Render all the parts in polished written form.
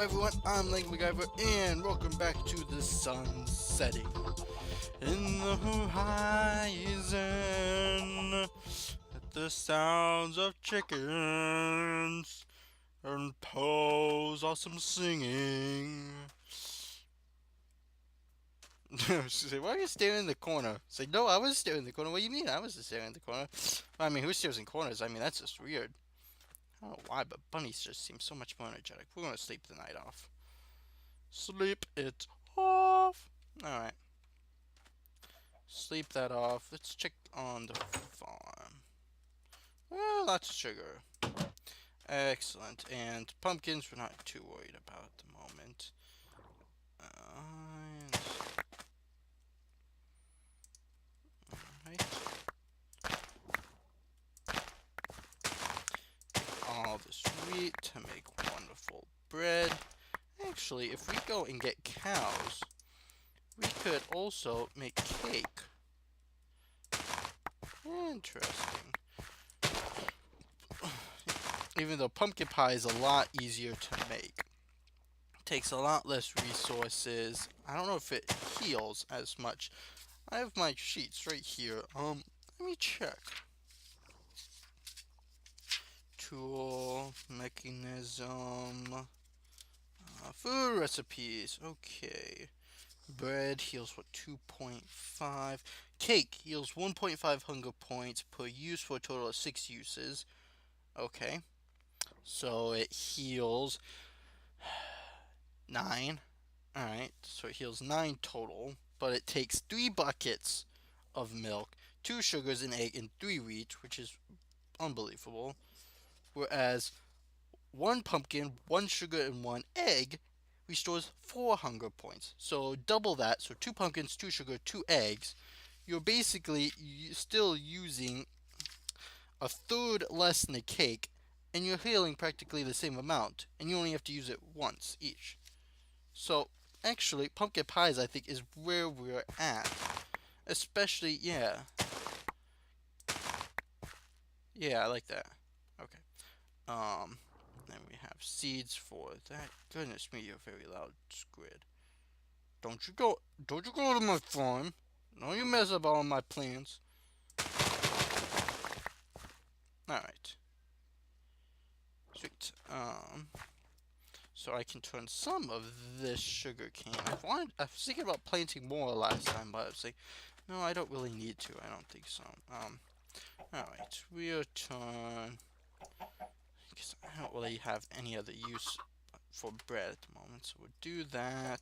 everyone, I'm MacGyver, and welcome back to the sun setting. In the horizon, at the sounds of chickens, and Poe's awesome singing. She said, why are you staring in the corner? It's like, no, I was staring in the corner. What do you mean? I wasn't staring in the corner. Well, I mean, who stares in corners? I mean, that's just weird. I don't know why, but bunnies just seem so much more energetic. We're gonna sleep the night off. Sleep it off. Alright. Sleep that off. Let's check on the farm. Well, lots of sugar. Excellent. And pumpkins we're not too worried about at the moment. And... Alright. All this wheat to make wonderful bread. Actually, if we go and get cows, we could also make cake. Interesting. Even though pumpkin pie is a lot easier to make. It takes a lot less resources. I don't know if it heals as much. I have my sheets right here. Let me check. Tool, mechanism, food recipes. Okay. Bread heals what, 2.5. Cake heals 1.5 hunger points per use for a total of 6 uses. Okay. So it heals 9. Alright, so it heals 9 total. But it takes 3 buckets of milk, 2 sugars, an egg, and 3 wheat, which is unbelievable. Whereas 1 pumpkin, 1 sugar, and 1 egg restores 4 hunger points. So double that, so 2 pumpkins, 2 sugar, 2 eggs. You're basically still using a third less than a cake, and you're healing practically the same amount, and you only have to use it once each. So actually, pumpkin pies, I think, is where we're at. Especially, yeah. Yeah, I like that. Okay. Then we have seeds for that. Goodness me, you're very loud, Squid. Don't you go to my farm. Don't you mess up all my plans. Alright. Sweet. So I can turn some of this sugar cane. I was thinking about planting more last time, but I was like, no, I don't really need to. I don't think so. Alright, we'll turn, because I don't really have any other use for bread at the moment, so we'll do that.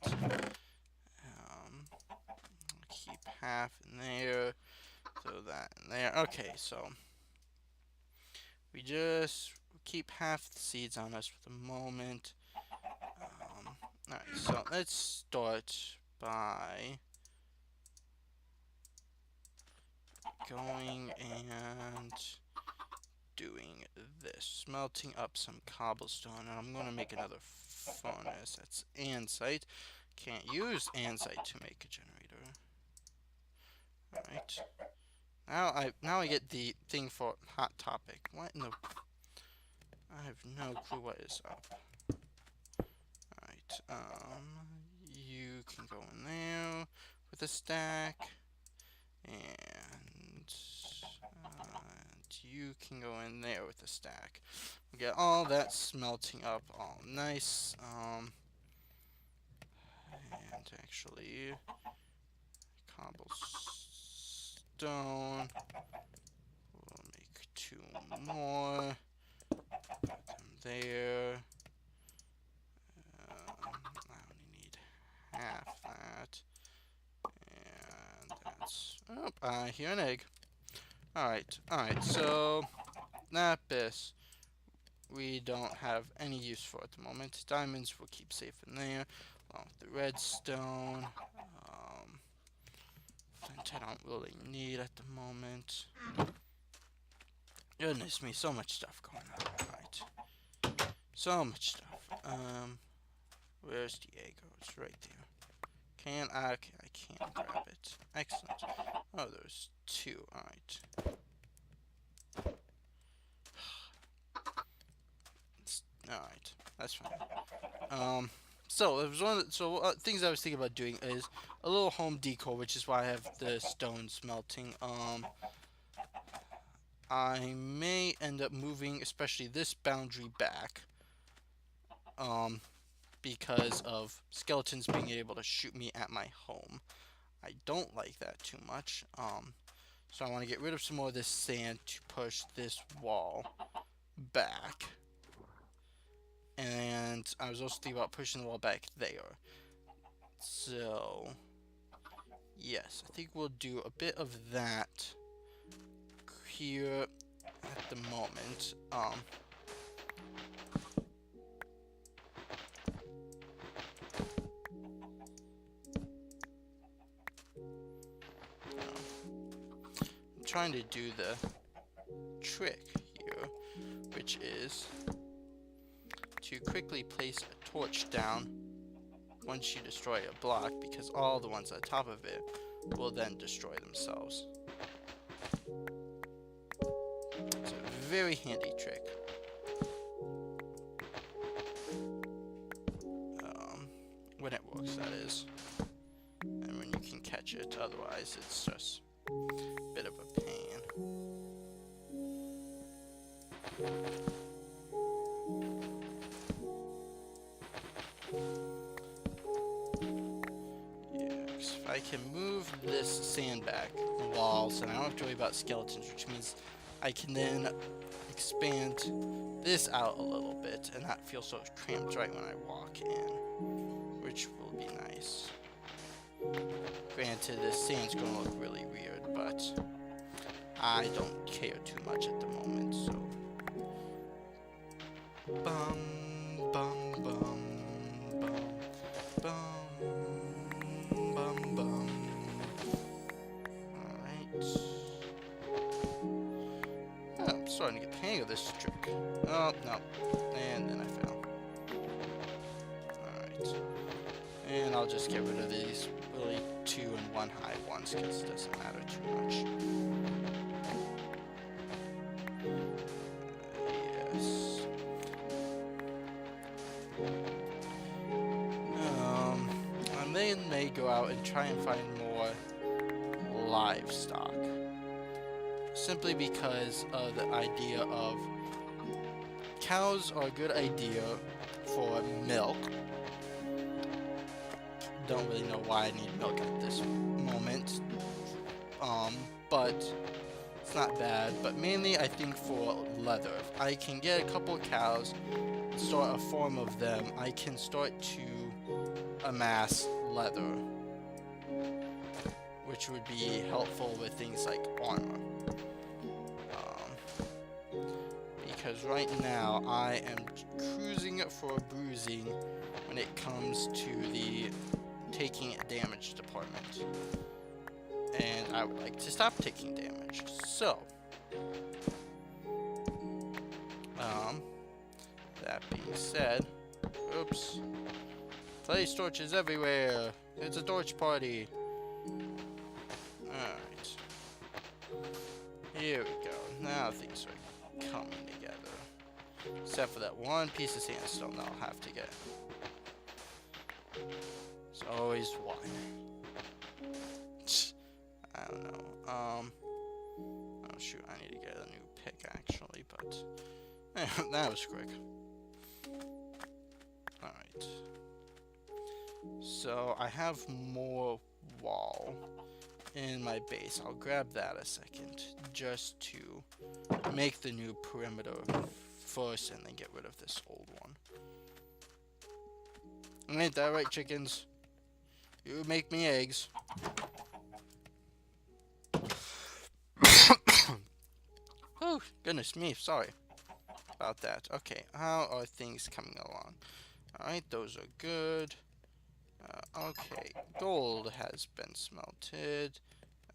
Keep half in there, throw that in there. Okay, so we just keep half the seeds on us for the moment. Alright, so let's start by going and doing this, smelting up some cobblestone, and I'm gonna make another furnace. That's andesite. Can't use andesite to make a generator. Alright. Now I get the thing for hot topic. What in the... I have no clue what is up. Alright, you can go in there with a stack. And you can go in there with a stack. We get all that smelting up all nice. And actually, cobblestone. We'll make 2 more. Put them there. I only need half that. And that's... Oh, I hear an egg. Alright, so... Lapis. We don't have any use for at the moment. Diamonds we'll keep safe in there, along with the redstone. Flint I don't really need at the moment. Goodness me, so much stuff going on. Alright. So much stuff. Where's the egg? Oh, it's right there. Okay, I can't grab it. Excellent. Oh, there's 2. Alright. Alright, that's fine. So it was things I was thinking about doing is a little home decor, which is why I have the stone smelting. I may end up moving, especially this boundary back, because of skeletons being able to shoot me at my home. I don't like that too much. So I want to get rid of some more of this sand to push this wall back. And I was also thinking about pushing the wall back there. So, yes, I think we'll do a bit of that here at the moment. I'm trying to do the trick here, which is to quickly place a torch down once you destroy a block, because all the ones on top of it will then destroy themselves. It's a very handy trick. When it works, that is. And when you can catch it, otherwise it's just a bit of a pain. Yes, if I can move this sandbag walls, and I don't have to worry about skeletons, which means I can then expand this out a little bit and not feel so cramped right when I walk in, which will be nice. Granted, this sand's gonna look really weird, but I don't care too much at the moment, so. Bum, bum, bum, bum, bum, bum, bum. Alright. Oh, I'm starting to get the hang of this trick. Oh, no. And then I fell. Alright. And I'll just get rid of these really 2 and 1 high ones, because it doesn't matter too much. Yes. I may go out and try and find more livestock. Simply because of the idea of cows are a good idea for milk. Don't really know why I need milk at this moment. But it's not bad. But mainly I think for leather. If I can get a couple of cows, start a farm of them, I can start to amass leather, which would be helpful with things like armor. Because right now I am cruising for a bruising when it comes to the taking damage department, and I would like to stop taking damage. So, that being said, oops. Place torches everywhere. It's a torch party. Alright. Here we go. Now things are coming together. Except for that one piece of sandstone that I'll have to get. It's always one. I don't know. Oh shoot, I need to get a new pick actually, but that was quick. Alright. So I have more wall in my base. I'll grab that a second just to make the new perimeter first and then get rid of this old one. Ain't that right, chickens? You make me eggs. Oh, goodness me, sorry about that. Okay, how are things coming along? Alright, those are good. Okay, gold has been smelted,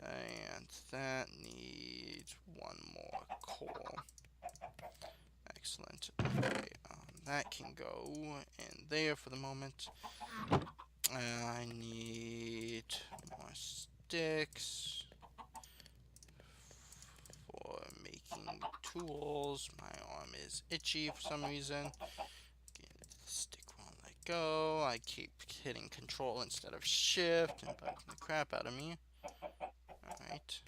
and that needs one more coal. Excellent. Okay, that can go in there for the moment. I need more sticks for making tools. My arm is itchy for some reason. stick won't let go. I keep hitting control instead of shift and bugging the crap out of me. Alright.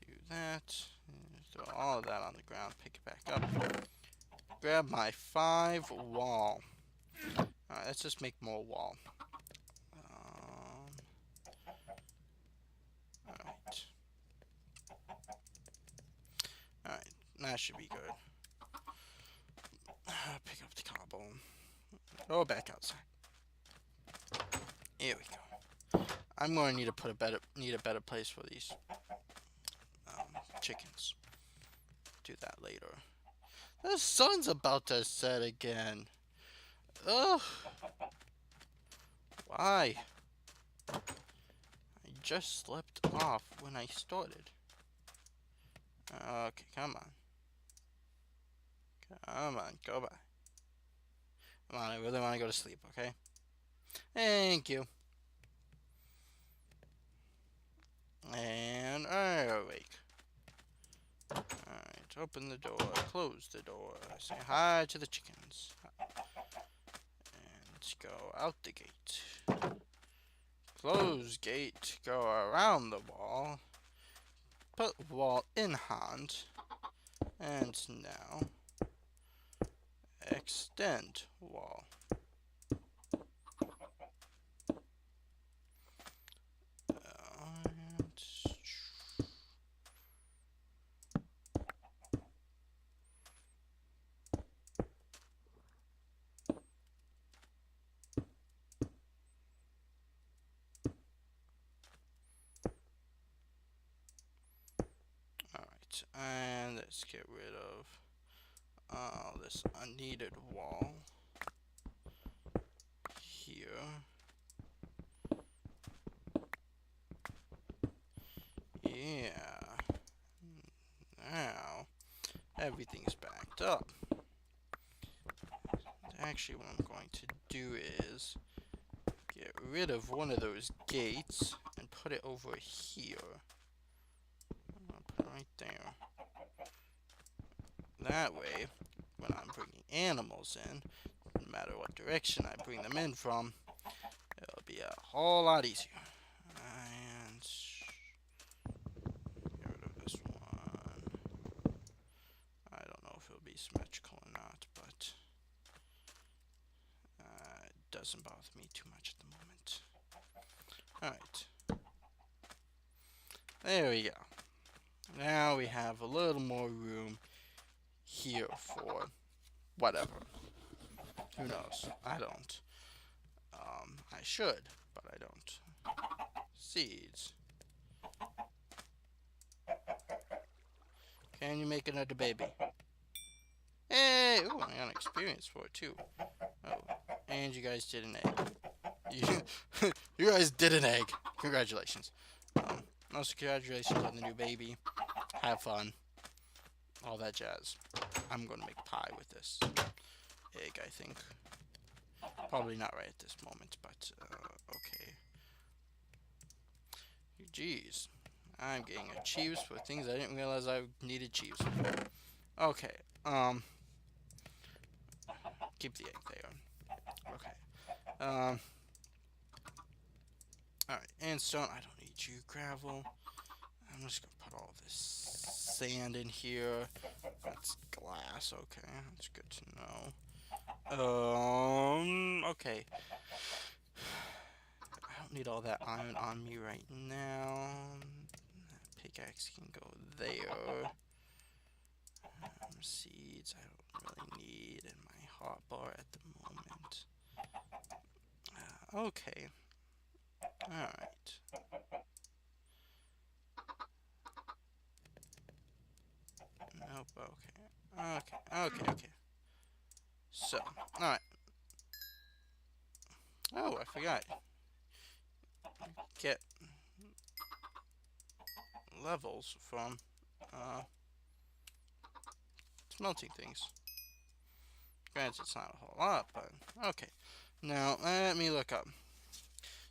Do that. Throw all of that on the ground. Pick it back up. Grab my 5 wall. Alright, let's just make more wall. Alright. Alright, that should be good. Pick up the cobble. Go back outside. Here we go. I'm going to need to put a better place for these chickens. Do that later. The sun's about to set again. Ugh. Why? I just slept off when I started. Okay, come on. Come on, go by. Come on, I really want to go to sleep, okay? Thank you. And I'm awake. Alright, open the door, close the door, say hi to the chickens. And go out the gate. Close gate, go around the wall. Put wall in hand. And now extend wall. And let's get rid of this unneeded wall here. Yeah. Now everything's backed up. Actually, what I'm going to do is get rid of one of those gates and put it over here. I'll put it right there. That way, when I'm bringing animals in, no matter what direction I bring them in from, it'll be a whole lot easier. And get rid of this one. I don't know if it'll be symmetrical or not, but it doesn't bother me too much at the moment. Alright. There we go. Now we have a little more room here for whatever. Who knows? I don't. I should, but I don't. Seeds. Can you make another baby? Hey! Ooh, I got an experience for it too. Oh, and you guys did an egg. You guys did an egg. Congratulations. Also, congratulations on the new baby. Have fun. All that jazz. I'm going to make pie with this egg, I think. Probably not right at this moment, but okay. Jeez. I'm getting achieves for things I didn't realize I needed achieves for. Okay. Keep the egg there. Okay. Alright, and stone. I don't need you. Gravel. I'm just going to put all this sand in here. That's glass. Okay, that's good to know. Okay. I don't need all that iron on me right now. That pickaxe can go there. Seeds I don't really need in my hotbar at the moment. Okay. Alright. Nope, okay. So, alright. Oh, I forgot. Get levels from smelting things. Granted, it's not a whole lot, but okay. Now, let me look up.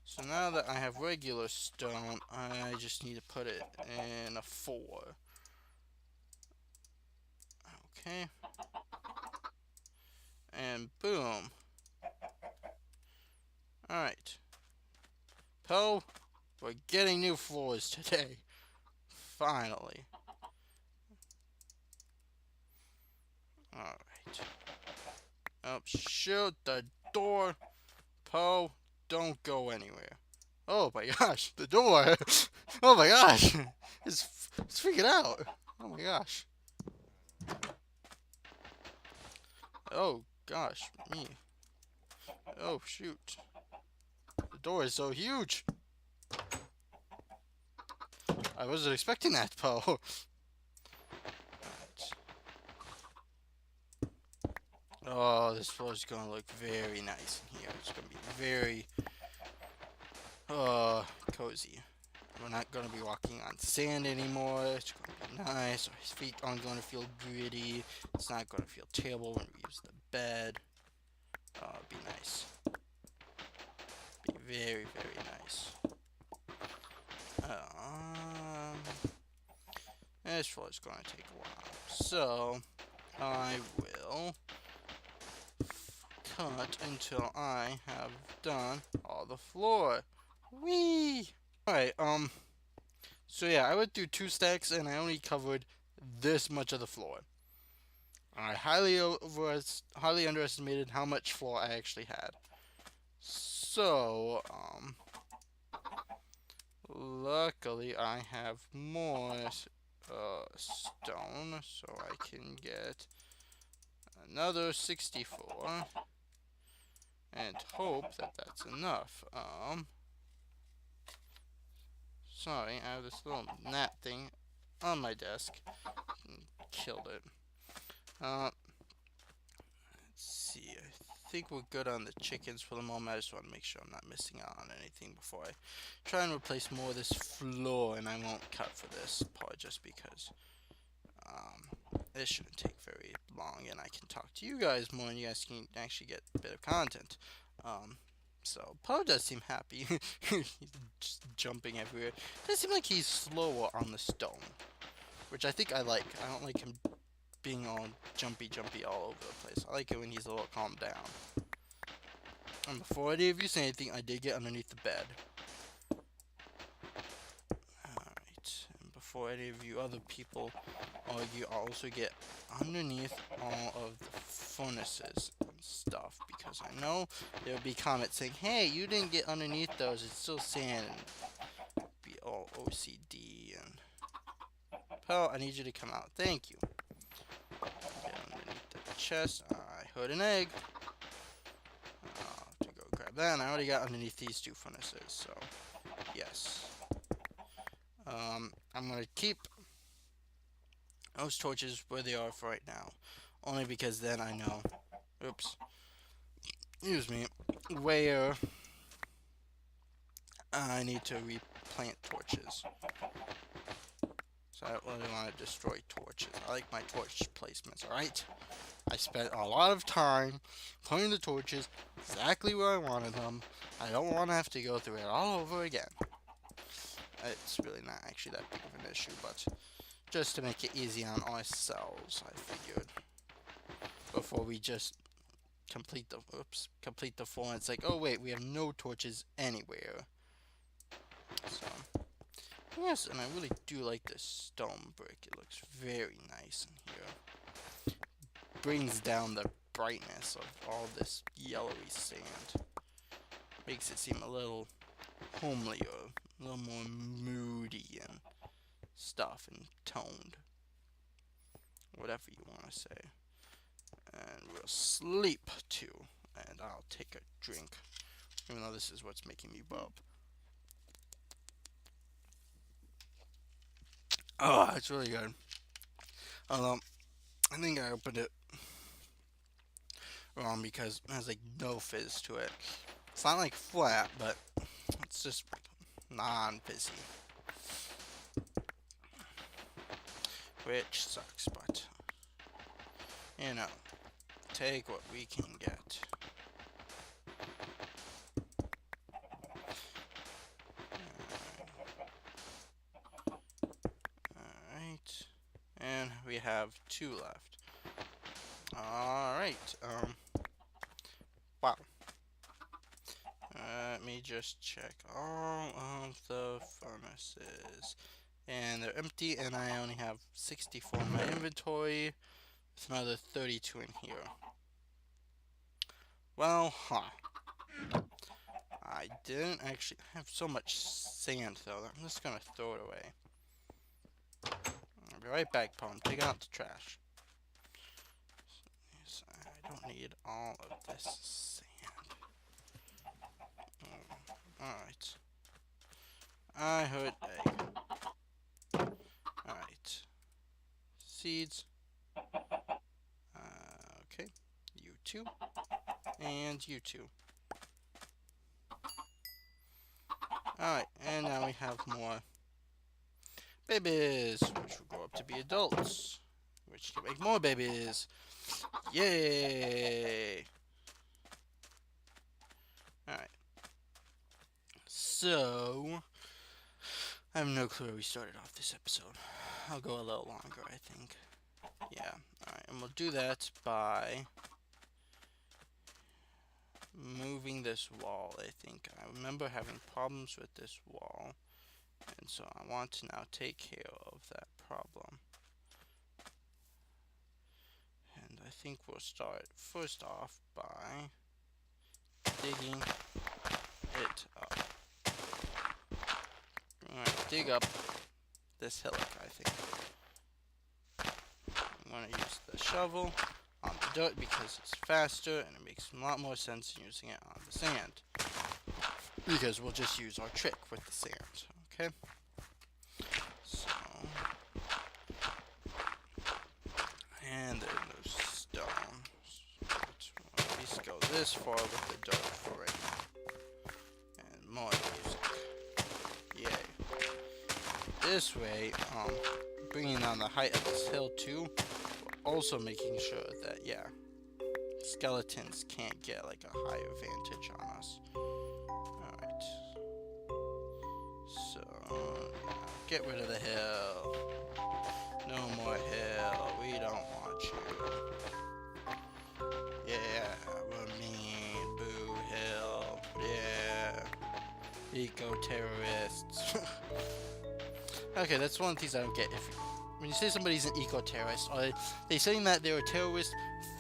So now that I have regular stone, I just need to put it in a 4. Okay. And boom. Alright. Poe, we're getting new floors today. Finally. Alright. Oh, shoot the door. Poe, don't go anywhere. Oh my gosh, the door. Oh my gosh. It's freaking out. Oh my gosh. Oh gosh, me. Oh shoot. The door is so huge. I wasn't expecting that, Poe. Right. Oh, this floor is gonna look very nice in here. It's gonna be very cozy. We're not gonna be walking on sand anymore. It's gonna be nice. Our feet aren't gonna feel gritty. It's not gonna feel terrible when we use the bed. Oh, it'd be nice. Be very, very nice. This floor is gonna take a while. So, I will cut until I have done all the floor. Whee! Alright, so yeah, I went through 2 stacks and I only covered this much of the floor. I highly underestimated how much floor I actually had. So, luckily I have more stone, so I can get another 64 and hope that that's enough. Sorry, I have this little gnat thing on my desk. Killed it. Let's see. I think we're good on the chickens for the moment. I just want to make sure I'm not missing out on anything before I try and replace more of this floor. And I won't cut for this part just because it shouldn't take very long, and I can talk to you guys more, and you guys can actually get a bit of content. So Poe does seem happy. He's just jumping everywhere. It does seem like he's slower on the stone, which I think I like. I don't like him being all jumpy all over the place. I like it when he's a little calmed down. And before any of you say anything, I did get underneath the bed. Alright, and before any of you other people argue, I'll also get underneath all of the furnaces and stuff, because I know there'll be comments saying, hey, you didn't get underneath those, it's still sand, and be all OCD, and Poe, I need you to come out. Thank you. Get underneath the chest. I heard an egg. I'll have to go grab that. And I already got underneath these 2 furnaces, so yes. I'm gonna keep those torches where they are for right now, only because then I know, oops, excuse me, where I need to replant torches. So I don't really want to destroy torches. I like my torch placements, alright? I spent a lot of time putting the torches exactly where I wanted them. I don't want to have to go through it all over again. It's really not actually that big of an issue, but just to make it easy on ourselves, I figured. Before we just complete the floor, and it's like, oh wait, we have no torches anywhere. So, yes, and I really do like this stone brick. It looks very nice in here. Brings down the brightness of all this yellowy sand. Makes it seem a little homelier, a little more moody and stuff, and toned. Whatever you want to say. And we'll sleep too. And I'll take a drink, even though this is what's making me bub. Oh, it's really good. Although, I think I opened it wrong because it has like no fizz to it. It's not like flat, but it's just non-fizzy. Which sucks, but you know, take what we can get. Alright. And we have 2 left. Alright, Wow. Let me just check all of the furnaces. And they're empty, and I only have 64 in my inventory. With another 32 in here. Well, I didn't actually have so much sand, though. I'm just gonna throw it away. I'll be right back, Pawn. Take out the trash. Yes, I don't need all of this sand. Alright. I heard egg. Alright. Seeds. Okay. You two. And you two. Alright, and now we have more babies, which will grow up to be adults, which can make more babies. Yay! Alright. So, I have no clue where we started off this episode. I'll go a little longer, I think. Yeah, alright, and we'll do that by moving this wall, I think. I remember having problems with this wall, and so I want to now take care of that problem. And I think we'll start first off by digging it up. I'm going to dig up this hillock, I think. I'm going to use the shovel on the dirt because it's faster and it makes a lot more sense than using it on the sand. Because we'll just use our trick with the sand, okay? So, and there's no stone. So we'll at least go this far with the dirt for right now. And more music. Yay. This way, bringing down the height of this hill too, we're also making sure that, yeah, skeletons can't get like a high advantage on us. Alright. So, get rid of the hill. No more hill. We don't want you. Yeah, we're mean. Boo hill. Yeah. Eco-terrorists. Okay, that's one of the things I don't get. When you say somebody's an eco-terrorist, are they saying that they're a terrorist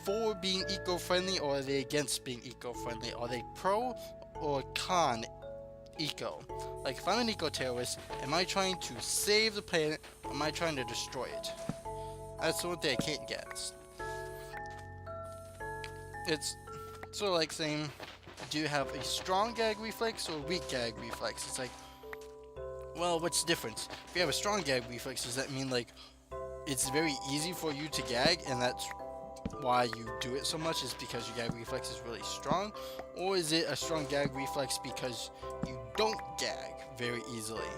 for being eco-friendly, or are they against being eco-friendly? Are they pro or con eco? Like, if I'm an eco-terrorist, am I trying to save the planet, or am I trying to destroy it? That's the one thing I can't get. It's sort of like saying, do you have a strong gag reflex or a weak gag reflex? It's like, well, what's the difference? If you have a strong gag reflex, does that mean, like, it's very easy for you to gag, and that's why you do it so much, is because your gag reflex is really strong? Or is it a strong gag reflex because you don't gag very easily,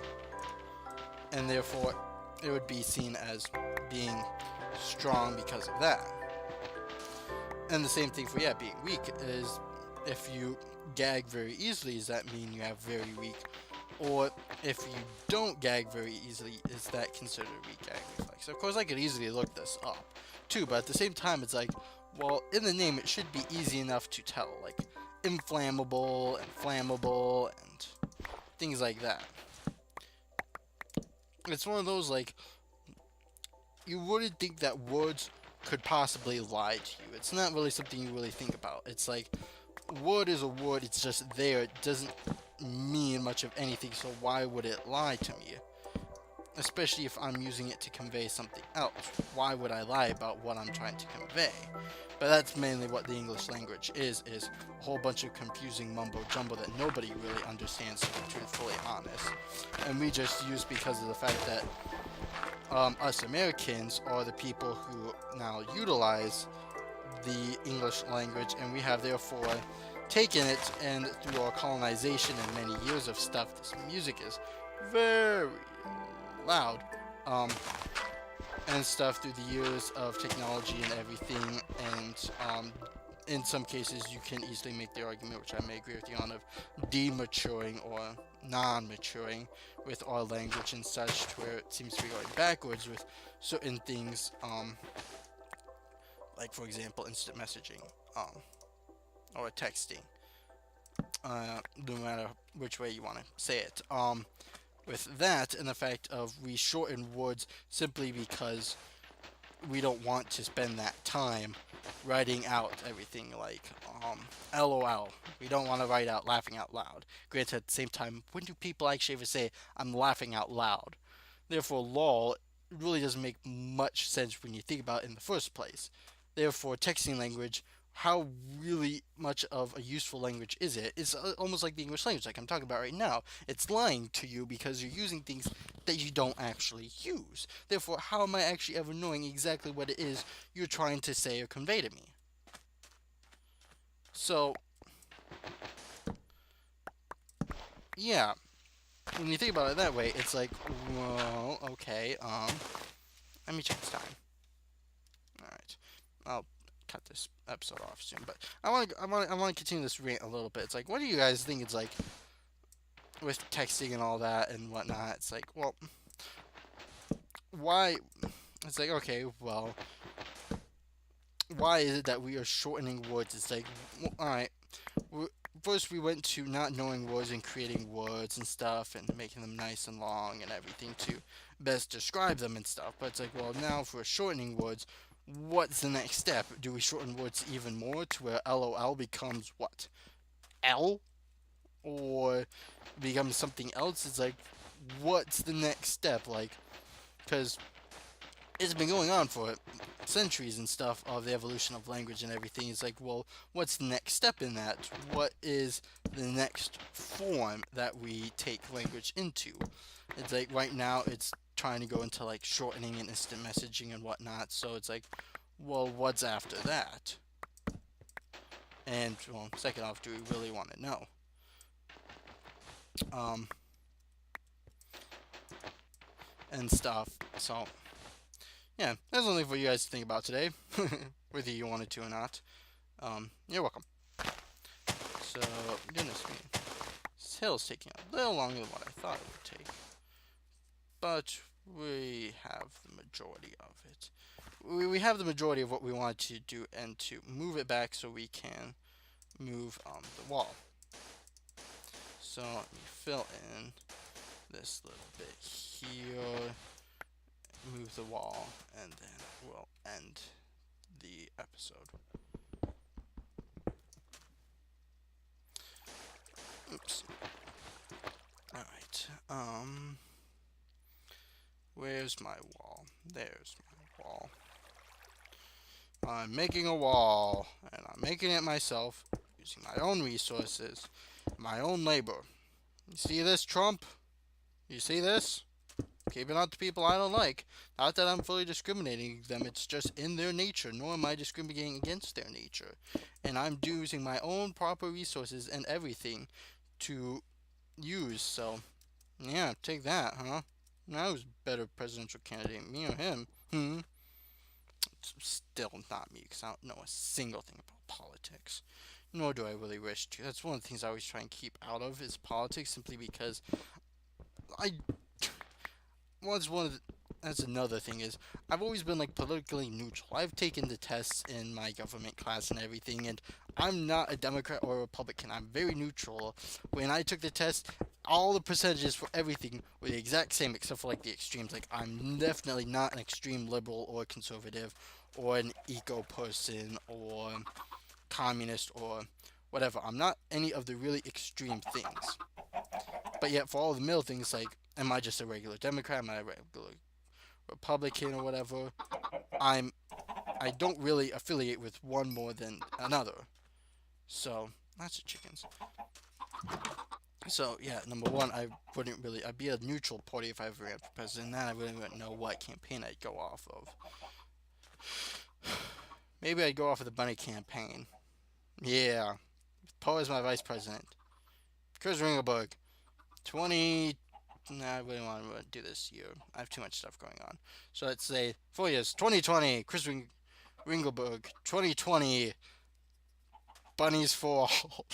and therefore it would be seen as being strong because of that? And the same thing for, yeah, being weak is, if you gag very easily, does that mean you have very weak? Or if you don't gag very easily, is that considered a weak gag reflex? Of course, I could easily look this up too, but at the same time, it's like, well, in the name, it should be easy enough to tell, like inflammable and flammable and things like that. It's one of those, like, you wouldn't think that words could possibly lie to you. It's not really something you really think about. It's like, word is a word, it's just there. It doesn't mean much of anything, so why would it lie to me? Especially if I'm using it to convey something else. Why would I lie about what I'm trying to convey? But that's mainly what the English language is a whole bunch of confusing mumbo-jumbo that nobody really understands, to be truthfully honest. And we just use because of the fact that us Americans are the people who now utilize the English language, and we have therefore taken it, and through our colonization and many years of stuff, this music is very loud, and stuff through the years of technology and everything, and in some cases you can easily make the argument, which I may agree with you on, of dematuring or non-maturing with our language and such, to where it seems to be going backwards with certain things, like for example instant messaging. or texting, no matter which way you want to say it. With that, and the fact of we shorten words simply because we don't want to spend that time writing out everything like LOL. We don't want to write out laughing out loud. Granted, at the same time, when do people actually ever say I'm laughing out loud? Therefore, lol really doesn't make much sense when you think about it in the first place. Therefore, texting language, how really much of a useful language is it? It's almost like the English language, like I'm talking about right now. It's lying to you because you're using things that you don't actually use. Therefore, how am I actually ever knowing exactly what it is you're trying to say or convey to me? So, yeah, when you think about it that way, it's like, well, okay, let me check this time. Alright. I'll cut this episode off soon, but I want to continue this rant a little bit. It's like, what do you guys think it's like with texting and all that and whatnot? It's like, well, why? It's like, okay, well, why is it that we are shortening words? It's like, well, alright, first we went to not knowing words and creating words and stuff and making them nice and long and everything to best describe them and stuff. But it's like, well, now if we're shortening words, what's the next step? Do we shorten words even more to where LOL becomes what? L? Or becomes something else? It's like, what's the next step? Like, because it's been going on for centuries and stuff of the evolution of language and everything. It's like, well, what's the next step in that? What is the next form that we take language into? It's like right now it's trying to go into like shortening and instant messaging and whatnot. So it's like, well, what's after that? And well, second off, do we really want to know? Um, and stuff. So yeah, that's something for you guys to think about today, whether you wanted to or not. You're welcome. So, goodness me. This hill's taking a little longer than what I thought it would take. But we have the majority of it. We have the majority of what we want to do and to move it back so we can move the wall. So, let me fill in this little bit here, move the wall, and then we'll end the episode. Oops. Alright, where's my wall? There's my wall. I'm making a wall, and I'm making it myself, using my own resources, my own labor. You see this, Trump? You see this? Keeping out the people I don't like. Not that I'm fully discriminating them, it's just in their nature, nor am I discriminating against their nature. And I'm using my own proper resources and everything to use, so yeah, take that, huh? Now who's better presidential candidate, me or him? It's still not me, because I don't know a single thing about politics. Nor do I really wish to. That's one of the things I always try and keep out of is politics, simply because I was one of the, that's another thing is I've always been like politically neutral. I've taken the tests in my government class and everything, and I'm not a Democrat or a Republican. I'm very neutral. When I took the test, all the percentages for everything were the exact same except for like the extremes. Like I'm definitely not an extreme liberal or conservative or an eco person or communist or whatever. I'm not any of the really extreme things. But yet for all the middle things like am I just a regular Democrat? Am I a regular Republican or whatever? I don't really affiliate with one more than another. So that's the chickens. So yeah, number one, I wouldn't really. I'd be a neutral party if I ever ran for president. Then I really wouldn't know what campaign I'd go off of. Maybe I'd go off of the Bunny campaign. Yeah, Poe is my vice president. Chris Ringelberg, 20. Nah, I really want to do this year. I have too much stuff going on. So let's say 4 years. 2020, Chris Ringelberg. 2020, Bunnies for all.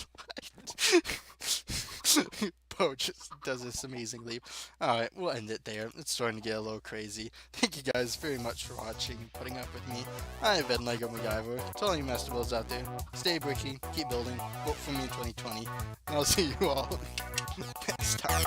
boat just does this amazing leap. Alright, we'll end it there. It's starting to get a little crazy. Thank you guys very much for watching and putting up with me. I've been LEGO MacGyver. To all you master builders out there, stay bricky, keep building, vote for me in 2020, and I'll see you all next time.